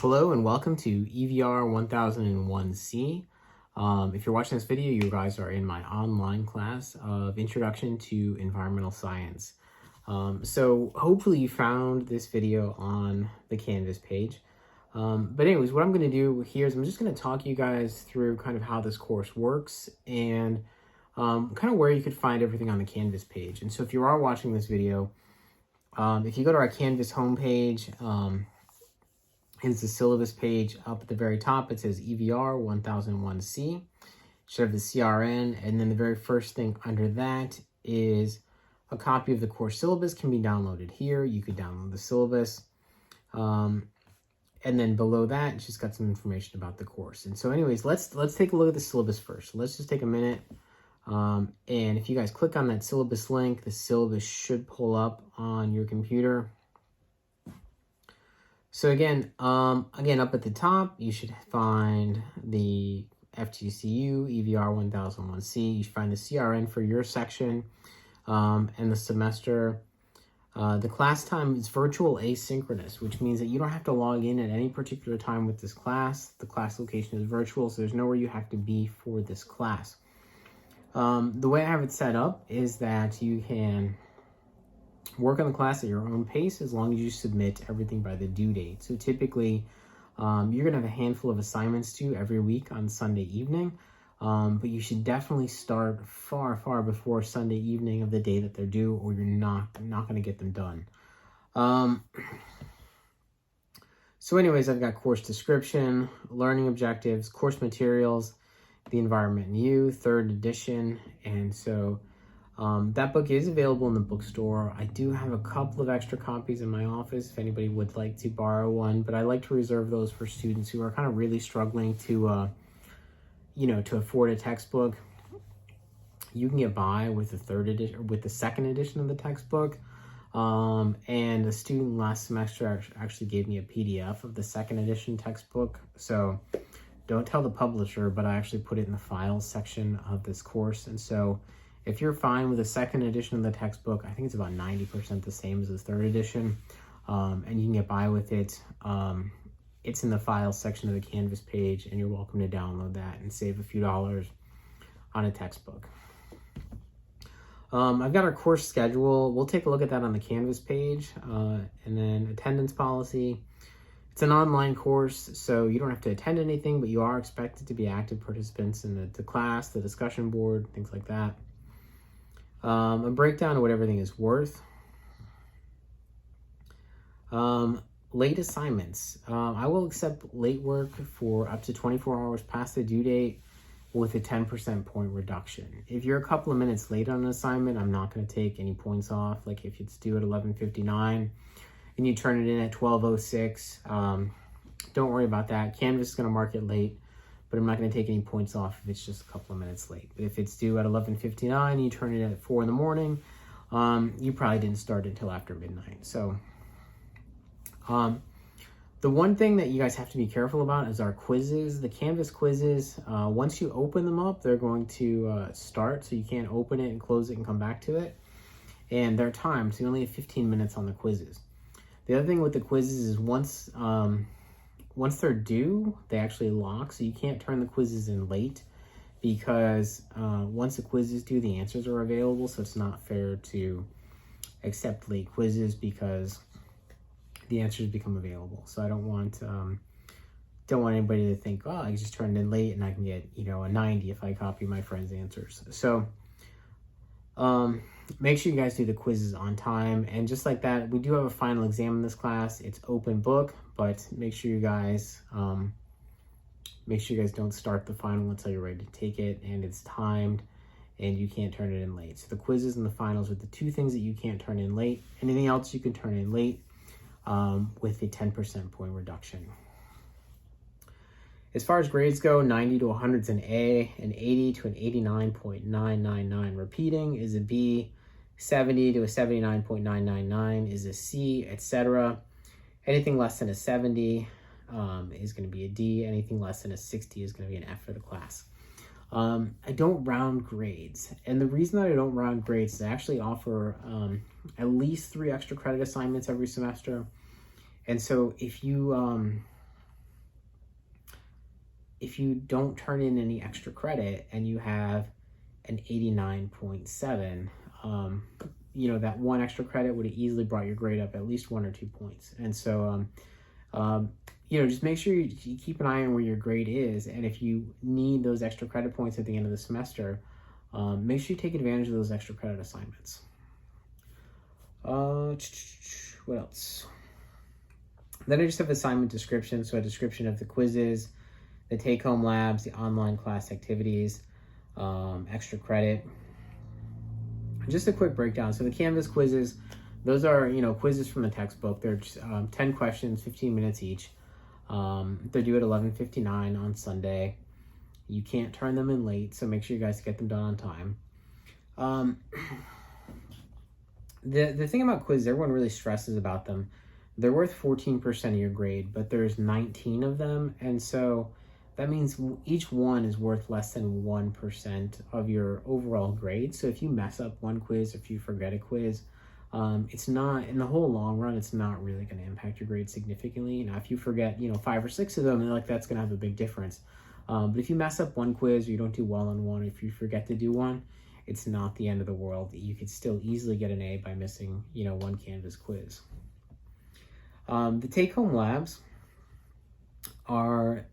Hello and welcome to EVR1001C. If you're watching this video, you guys are in my online class of Introduction to Environmental Science. So hopefully you found this video on the Canvas page. But anyways, what I'm going to do here is I'm just going to talk you guys through kind of how this course works and kind of where you could find everything on the Canvas page. And so if you are watching this video, if you go to our Canvas homepage, it's the syllabus page. Up at the very top, it says EVR1001C. Should have the CRN, and then the very first thing under that is a copy of the course syllabus can be downloaded here. You could download the syllabus. And then below that, it's just got some information about the course. And so anyways, let's take a look at the syllabus first. Let's just take a minute. And if you guys click on that syllabus link, the syllabus should pull up on your computer. So again, up at the top, you should find the FGCU EVR1001C. You should find the CRN for your section and the semester. The class time is virtual asynchronous, which means that you don't have to log in at any particular time with this class. The class location is virtual, so there's nowhere you have to be for this class. The way I have it set up is that you can work on the class at your own pace as long as you submit everything by the due date. So typically, you're going to have a handful of assignments due every week on Sunday evening, but you should definitely start far before Sunday evening of the day that they're due, or you're not going to get them done. So anyways, I've got course description, learning objectives, course materials, the environment and you, 3rd edition, and so that book is available in the bookstore. I do have a couple of extra copies in my office if anybody would like to borrow one, but I like to reserve those for students who are kind of really struggling to, to afford a textbook. You can get by with the 3rd edition, with the 2nd edition of the textbook. And a student last semester actually gave me a PDF of the 2nd edition textbook. So don't tell the publisher, but I actually put it in the files section of this course. And so if you're fine with the 2nd edition of the textbook, I think it's about 90% the same as the 3rd edition, and you can get by with it. It's in the files section of the Canvas page, and you're welcome to download that and save a few dollars on a textbook. I've got our course schedule. We'll take a look at that on the Canvas page, and then attendance policy. It's an online course, so you don't have to attend anything, but you are expected to be active participants in the class, the discussion board, things like that. A breakdown of what everything is worth. Late assignments. I will accept late work for up to 24 hours past the due date with a 10% point reduction. If you're a couple of minutes late on an assignment, I'm not going to take any points off. Like if it's due at 11:59 and you turn it in at 12:06, don't worry about that. Canvas is going to mark it late, but I'm not going to take any points off if it's just a couple of minutes late. But if it's due at 11:59, you turn it at 4 in the morning, you probably didn't start until after midnight. So the one thing that you guys have to be careful about is our quizzes. The Canvas quizzes, once you open them up, they're going to start, so you can't open it and close it and come back to it. And they're timed, so you only have 15 minutes on the quizzes. The other thing with the quizzes is once they're due, they actually lock, so you can't turn the quizzes in late because once the quiz is due, the answers are available, so it's not fair to accept late quizzes because the answers become available. So I don't want anybody to think, oh, I just turned in late and I can get, a 90 if I copy my friend's answers. So make sure you guys do the quizzes on time. And just like that, we do have a final exam in this class. It's open book, but make sure you guys don't start the final until you're ready to take it, and it's timed and you can't turn it in late. So the quizzes and the finals are the two things that you can't turn in late. Anything else you can turn in late with a 10% point reduction. As far as grades go, 90 to 100 is an A, an 80 to an 89.999 repeating is a B, 70 to a 79.999 is a C, etc. Anything less than a 70 is going to be a D. Anything less than a 60 is going to be an F for the class. I don't round grades. And the reason that I don't round grades is I actually offer at least 3 extra credit assignments every semester. And so if you if you don't turn in any extra credit and you have an 89.7, you know, that one extra credit would have easily brought your grade up at least 1 or 2 points. And so, you know, just make sure you keep an eye on where your grade is. And if you need those extra credit points at the end of the semester, make sure you take advantage of those extra credit assignments. What else? Then I just have assignment description. So a description of the quizzes, the take-home labs, the online class activities, extra credit. Just a quick breakdown. So the Canvas quizzes, those are, you know, quizzes from the textbook. They're just, 10 questions, 15 minutes each. They're due at 11:59 on Sunday. You can't turn them in late, so make sure you guys get them done on time. The thing about quizzes, everyone really stresses about them. They're worth 14% of your grade, but there's 19 of them, and so that means each one is worth less than 1% of your overall grade. So if you mess up one quiz, if you forget a quiz, it's not, in the whole long run, it's not really going to impact your grade significantly. Now, if you forget, you know, 5 or 6 of them, like that's going to have a big difference. But if you mess up one quiz or you don't do well on one, if you forget to do one, it's not the end of the world. You could still easily get an A by missing, you know, one Canvas quiz. The take-home labs are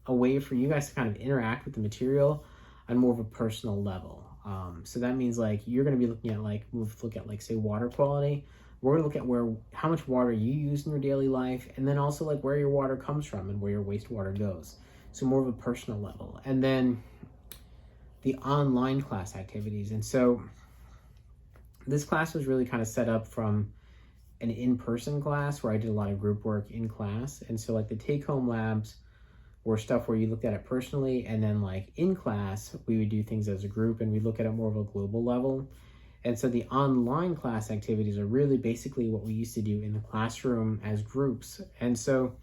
a way for you guys to kind of interact with the material on more of a personal level. So that means like you're going to be looking at like, look at like say water quality. We're going to look at how much water you use in your daily life, and then also like where your water comes from and where your wastewater goes. So more of a personal level. And then the online class activities. And so this class was really kind of set up from an in-person class where I did a lot of group work in class. And so like the take-home labs were stuff where you looked at it personally, and then like in class, we would do things as a group and we look at it more of a global level. And so the online class activities are really basically what we used to do in the classroom as groups. And so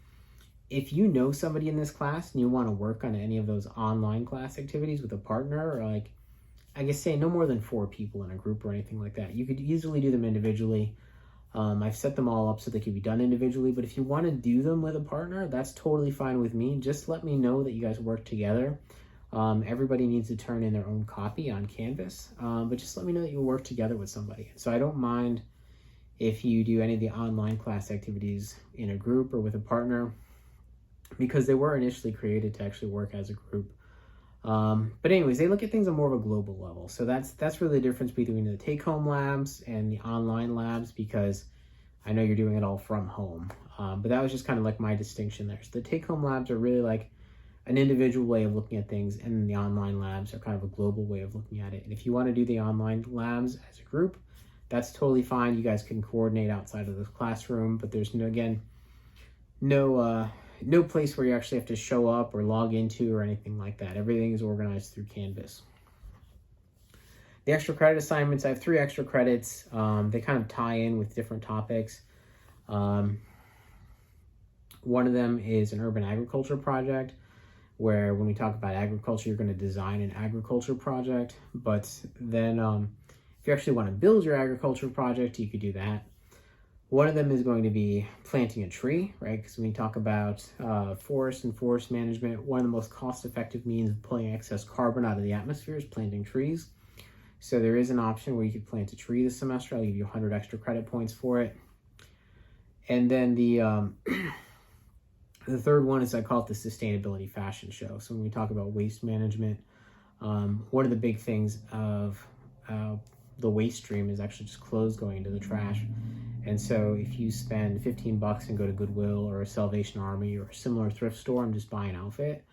if you know somebody in this class and you want to work on any of those online class activities with a partner, or like, I guess say no more than 4 people in a group or anything like that, you could easily do them individually. I've set them all up so they can be done individually, but if you want to do them with a partner, that's totally fine with me. Just let me know that you guys work together. Everybody needs to turn in their own copy on Canvas, but just let me know that you work together with somebody. So I don't mind if you do any of the online class activities in a group or with a partner, because they were initially created to actually work as a group. But anyways, they look at things on more of a global level. So that's really the difference between the take-home labs and the online labs, because I know you're doing it all from home. But that was just kind of like my distinction there. So the take-home labs are really like an individual way of looking at things, and the online labs are kind of a global way of looking at it. And if you want to do the online labs as a group, that's totally fine. You guys can coordinate outside of the classroom, but there's no place where you actually have to show up or log into or anything like that. Everything is organized through Canvas. The extra credit assignments, I have 3 extra credits. They kind of tie in with different topics. One of them is an urban agriculture project, where when we talk about agriculture, you're going to design an agriculture project. But then if you actually want to build your agriculture project, you could do that. One of them is going to be planting a tree, right? Because when we talk about forest and forest management, one of the most cost-effective means of pulling excess carbon out of the atmosphere is planting trees. So there is an option where you could plant a tree this semester. I'll give you 100 extra credit points for it. And then the third one is, I call it the sustainability fashion show. So when we talk about waste management, one of the big things of the waste stream is actually just clothes going into the trash. And so if you spend $15 and go to Goodwill or a Salvation Army or a similar thrift store and just buy an outfit,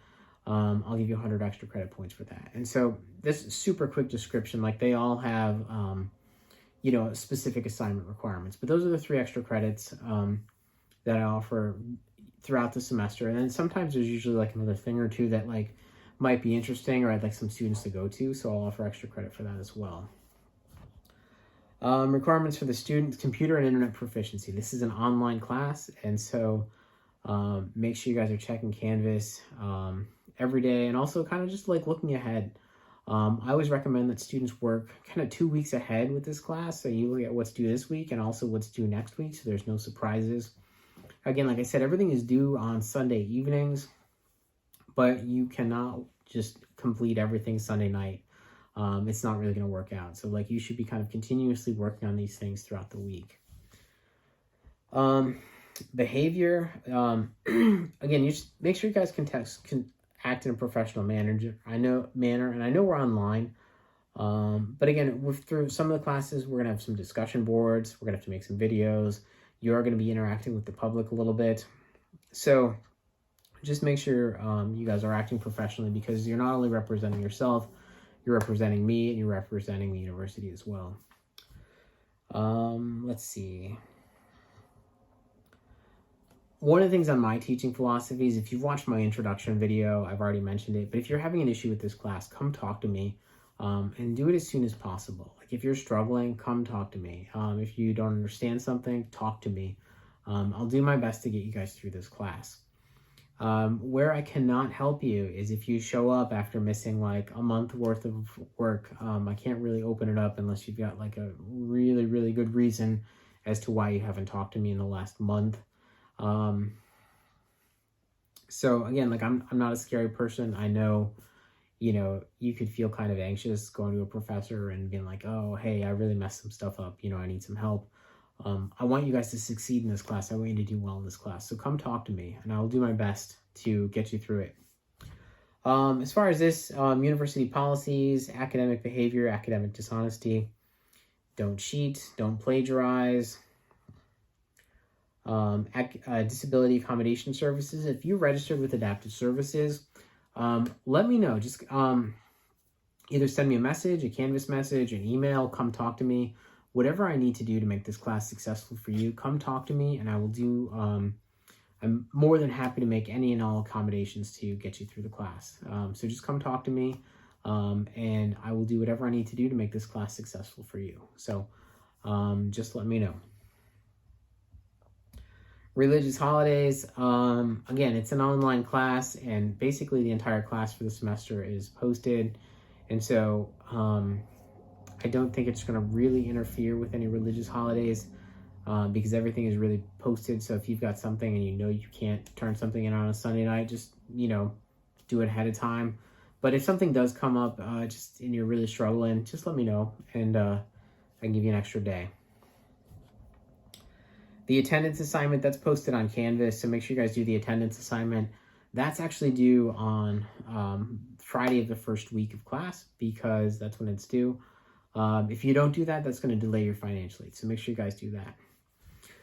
I'll give you 100 extra credit points for that. And so this super quick description, like they all have, you know, specific assignment requirements, but those are the 3 extra credits that I offer throughout the semester. And then sometimes there's usually like another thing or two that like might be interesting, or I'd like some students to go to, so I'll offer extra credit for that as well. Requirements for the students: computer and internet proficiency. This is an online class, and so make sure you guys are checking Canvas every day, and also kind of just like looking ahead. I always recommend that students work kind of 2 weeks ahead with this class, so you look at what's due this week and also what's due next week, so there's no surprises. Again, like I said, everything is due on Sunday evenings, but you cannot just complete everything Sunday night. It's not really going to work out. So like you should be kind of continuously working on these things throughout the week. Behavior, again, you just make sure you guys can act in a professional manner. And I know we're online. But again, through some of the classes, we're gonna have some discussion boards. We're gonna have to make some videos. You are gonna be interacting with the public a little bit. So just make sure you guys are acting professionally, because you're not only representing yourself, you're representing me, and you're representing the university as well. Let's see. One of the things on my teaching philosophy is, if you've watched my introduction video, I've already mentioned it, but if you're having an issue with this class, come talk to me, and do it as soon as possible. Like if you're struggling, come talk to me. If you don't understand something, talk to me. I'll do my best to get you guys through this class. Where I cannot help you is if you show up after missing like a month worth of work. I can't really open it up unless you've got like a really, really good reason as to why you haven't talked to me in the last month. So again, like I'm not a scary person. I know, you could feel kind of anxious going to a professor and being like, oh, hey, I really messed some stuff up. I need some help. I want you guys to succeed in this class. I want you to do well in this class. So come talk to me, and I'll do my best to get you through it. As far as this, university policies, academic behavior, academic dishonesty, don't cheat, don't plagiarize. Disability accommodation services. If you registered with Adaptive Services, let me know. Just either send me a message, a Canvas message, an email, come talk to me. Whatever I need to do to make this class successful for you, come talk to me, and I will do, I'm more than happy to make any and all accommodations to get you through the class. So just come talk to me, and I will do whatever I need to do to make this class successful for you. So just let me know. Religious holidays, again, it's an online class, and basically the entire class for the semester is posted. And so I don't think it's going to really interfere with any religious holidays, because everything is really posted. So if you've got something and you can't turn something in on a Sunday night, just, do it ahead of time. But if something does come up, and you're really struggling, just let me know, and I can give you an extra day. The attendance assignment, that's posted on Canvas, so make sure you guys do the attendance assignment. That's actually due on Friday of the first week of class, because that's when it's due. If you don't do that, that's going to delay your financial aid, so make sure you guys do that.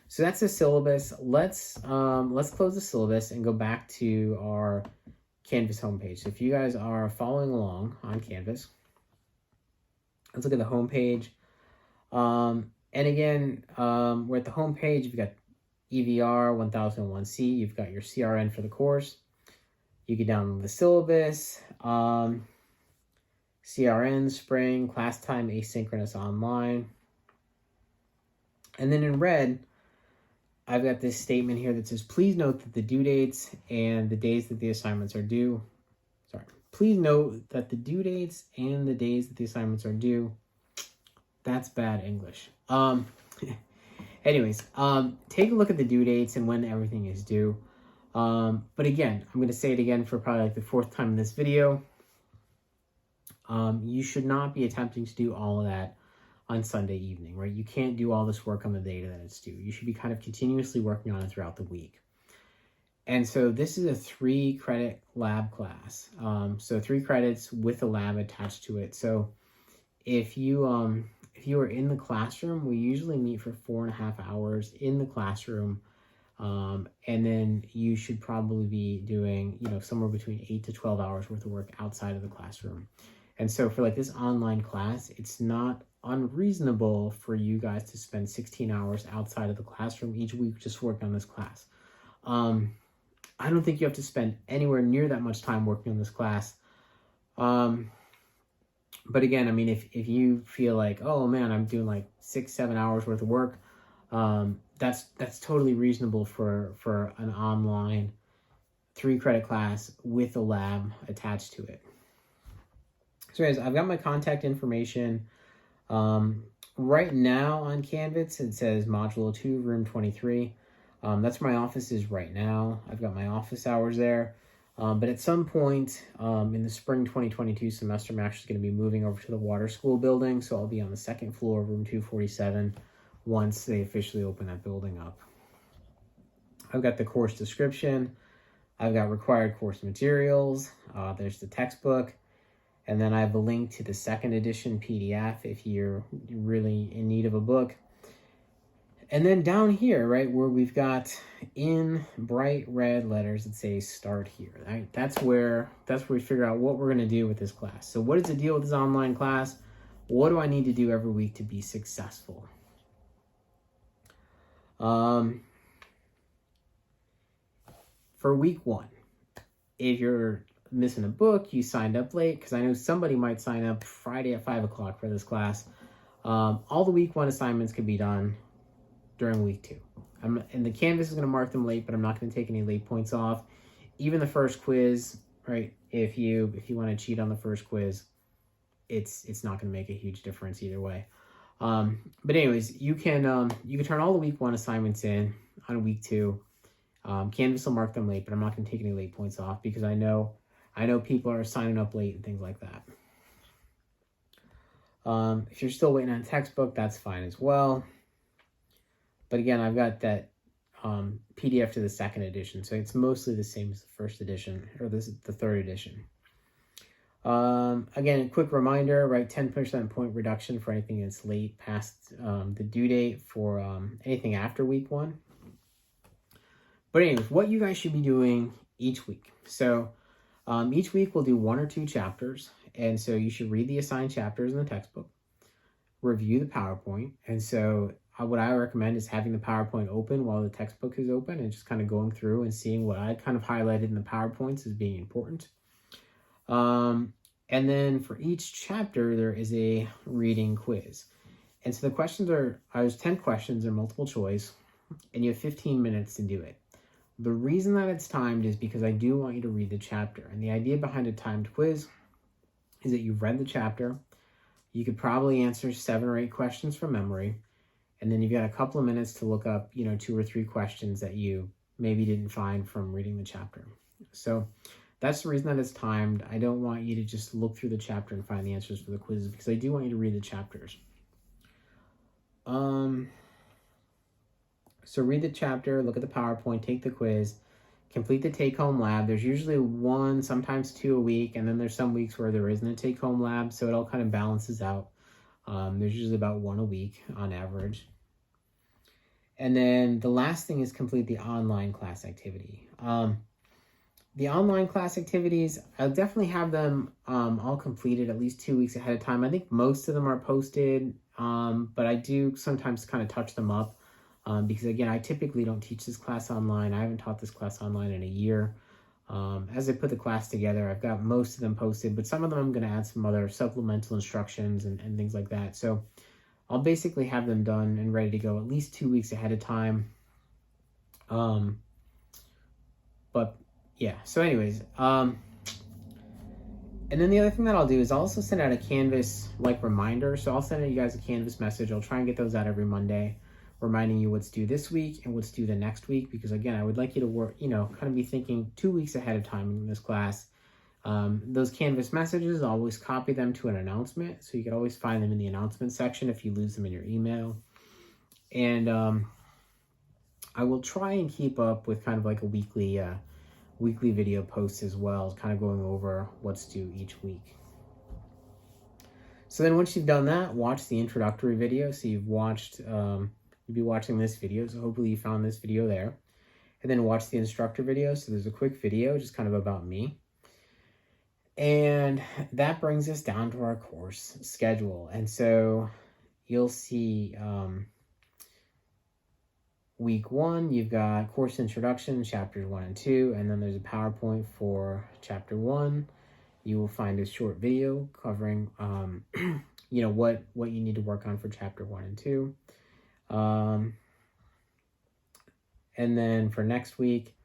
So that's the syllabus. Let's close the syllabus and go back to our Canvas homepage. So if you guys are following along on Canvas, let's look at the homepage. And again, we're at the home page. You've got EVR1001C. You've got your CRN for the course. You can download the syllabus, CRN, spring, class time, asynchronous, online. And then in red, I've got this statement here that says, please note that the due dates and the days that the assignments are due. Please note that the due dates and the days that the assignments are due. That's bad English. Anyways, take a look at the due dates and when everything is due. But again, I'm going to say it again for probably like the fourth time in this video. You should not be attempting to do all of that on Sunday evening, right? You can't do all this work on the day that it's due. You should be kind of continuously working on it throughout the week. And so this is a 3-credit lab class. So 3 credits with a lab attached to it. So if you are in the classroom, we usually meet for 4.5 hours in the classroom. And then you should probably be doing, somewhere between 8 to 12 hours worth of work outside of the classroom. And so for like this online class, it's not unreasonable for you guys to spend 16 hours outside of the classroom each week just working on this class. I don't think you have to spend anywhere near that much time working on this class. But again, I mean, if you feel like, oh man, I'm doing like 6-7 hours worth of work, that's totally reasonable for an online 3-credit class with a lab attached to it. So guys, I've got my contact information. Right now on Canvas, it says Module 2, Room 23. That's where my office is right now. I've got my office hours there. But at some point in the spring 2022 semester, I'm actually going to be moving over to the water school building. So I'll be on the second floor, room 247, once they officially open that building up. I've got the course description. I've got required course materials. There's the textbook. And then I have a link to the second edition PDF if you're really in need of a book. And then down here, right, where we've got in bright red letters that say start here, right? That's where we figure out what we're going to do with this class. So what is the deal with this online class? What do I need to do every week to be successful? For week 1, if you're missing a book, you signed up late, because I know somebody might sign up Friday at 5 o'clock for this class. All the week 1 assignments can be done during week 2. And the Canvas is going to mark them late, but I'm not going to take any late points off. Even the first quiz, right? If you want to cheat on the first quiz, it's not going to make a huge difference either way. But anyways, you can turn all the week 1 assignments in on week 2. Canvas will mark them late, but I'm not going to take any late points off because I know people are signing up late and things like that. If you're still waiting on a textbook, that's fine as well. But again, I've got that PDF to the second edition, so it's mostly the same as the first edition, or this is the third edition. Again, a quick reminder, right? 10% point reduction for anything that's late past the due date for anything after week 1. But anyways, what you guys should be doing each week. So each week we'll do 1 or 2 chapters. And so you should read the assigned chapters in the textbook, review the PowerPoint. And so what I recommend is having the PowerPoint open while the textbook is open and just kind of going through and seeing what I kind of highlighted in the PowerPoints as being important. And then for each chapter, there is a reading quiz. And so the questions there's 10 questions, they're multiple choice, and you have 15 minutes to do it. The reason that it's timed is because I do want you to read the chapter. And the idea behind a timed quiz is that you've read the chapter, you could probably answer 7 or 8 questions from memory, and then you've got a couple of minutes to look up, 2 or 3 questions that you maybe didn't find from reading the chapter. So that's the reason that it's timed. I don't want you to just look through the chapter and find the answers for the quizzes, because I do want you to read the chapters. So read the chapter, look at the PowerPoint, take the quiz, complete the take-home lab. There's usually 1, sometimes 2 a week, and then there's some weeks where there isn't a take-home lab, so it all kind of balances out. There's usually about 1 a week on average. And then the last thing is complete the online class activity. The online class activities, I'll definitely have them all completed at least 2 weeks ahead of time. I think most of them are posted, but I do sometimes kind of touch them up. Because again, I typically don't teach this class online. I haven't taught this class online in a year. As I put the class together, I've got most of them posted, but some of them I'm going to add some other supplemental instructions and things like that. So I'll basically have them done and ready to go at least 2 weeks ahead of time. But yeah, so anyways, and then the other thing that I'll do is I'll also send out a Canvas reminder. So I'll send you guys a Canvas message. I'll try and get those out every Monday, reminding you what's due this week and what's due the next week, because again, I would like you to work, kind of be thinking 2 weeks ahead of time in this class. Those Canvas messages, always copy them to an announcement, so you can always find them in the announcement section if you lose them in your email. And I will try and keep up with kind of like a weekly video post as well, kind of going over what's due each week. So then once you've done that, watch the introductory video. So you've watched, you'll be watching this video, so hopefully you found this video there. And then watch the instructor video. So there's a quick video just kind of about me. And that brings us down to our course schedule. And so you'll see week 1, you've got course introduction, chapters 1 and 2, and then there's a PowerPoint for chapter 1. You will find a short video covering, what you need to work on for chapter 1 and 2. And then for next week,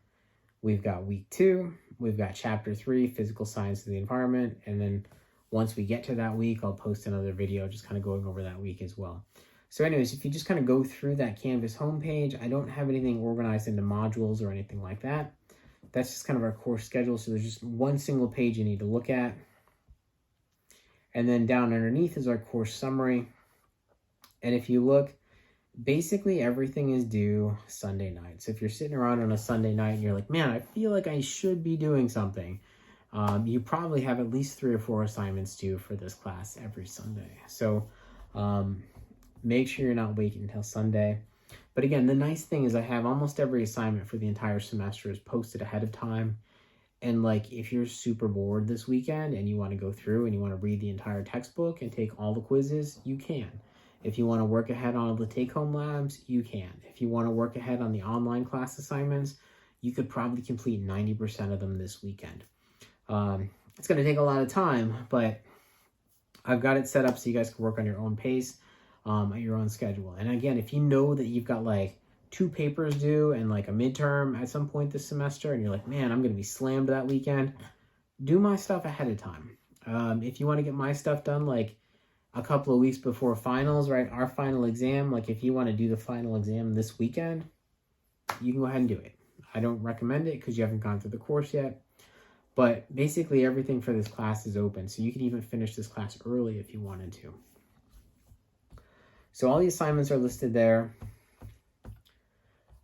we've got week 2, we've got chapter 3, physical science of the environment. And then once we get to that week, I'll post another video just kind of going over that week as well. So anyways, if you just kind of go through that Canvas homepage, I don't have anything organized into modules or anything like that. that's just kind of our course schedule. So there's just one single page you need to look at. And then down underneath is our course summary. And if you look, basically everything is due Sunday night. So if you're sitting around on a Sunday night and you're like, man, I feel like I should be doing something, you probably have at least 3 or 4 assignments due for this class every Sunday. So make sure you're not waiting until Sunday. But again, the nice thing is I have almost every assignment for the entire semester is posted ahead of time. And like, if you're super bored this weekend and you want to go through and you want to read the entire textbook and take all the quizzes, you can. If you want to work ahead on all the take-home labs, you can. If you want to work ahead on the online class assignments, you could probably complete 90% of them this weekend. It's going to take a lot of time, but I've got it set up so you guys can work on your own pace, at your own schedule. And again, if you know that you've got like 2 papers due and like a midterm at some point this semester, and you're like, man, I'm going to be slammed that weekend, do my stuff ahead of time. If you want to get my stuff done like a couple of weeks before finals, right, our final exam, like if you want to do the final exam this weekend, you can go ahead and do it. I don't recommend it because you haven't gone through the course yet. But basically everything for this class is open. So you could even finish this class early if you wanted to. So all the assignments are listed there.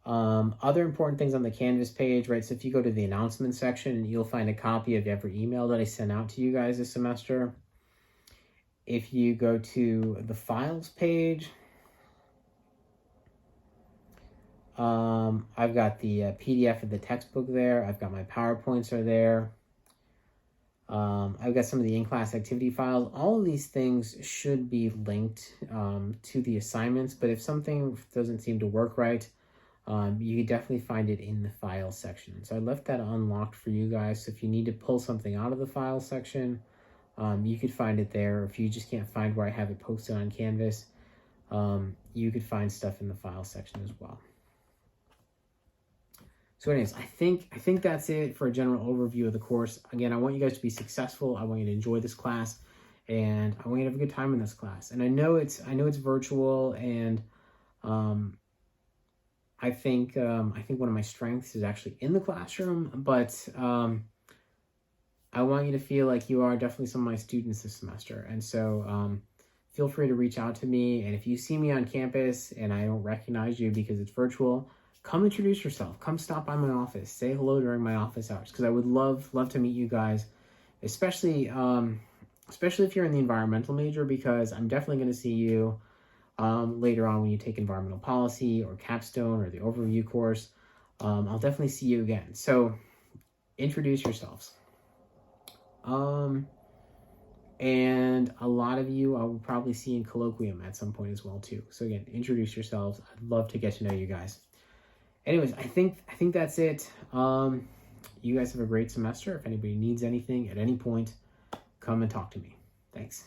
Other important things on the Canvas page, right? So if you go to the announcement section, you'll find a copy of every email that I sent out to you guys this semester. If you go to the files page, I've got the PDF of the textbook there. I've got my PowerPoints are there. I've got some of the in-class activity files. All of these things should be linked to the assignments, but if something doesn't seem to work right, you can definitely find it in the file section. So I left that unlocked for you guys. So if you need to pull something out of the file section, you could find it there. If you just can't find where I have it posted on Canvas, you could find stuff in the file section as well. So anyways, I think that's it for a general overview of the course. Again, I want you guys to be successful. I want you to enjoy this class, and I want you to have a good time in this class. And I know it's virtual, and I think one of my strengths is actually in the classroom, but I want you to feel like you are definitely some of my students this semester. And so feel free to reach out to me. And if you see me on campus and I don't recognize you because it's virtual, come introduce yourself. Come stop by my office. Say hello during my office hours, because I would love to meet you guys, especially if you're in the environmental major, because I'm definitely going to see you later on when you take environmental policy or capstone or the overview course. I'll definitely see you again. So introduce yourselves. And a lot of you I will probably see in colloquium at some point as well too. So again, introduce yourselves. I'd love to get to know you guys. Anyways, I think that's it. You guys have a great semester. If anybody needs anything at any point, come and talk to me. Thanks.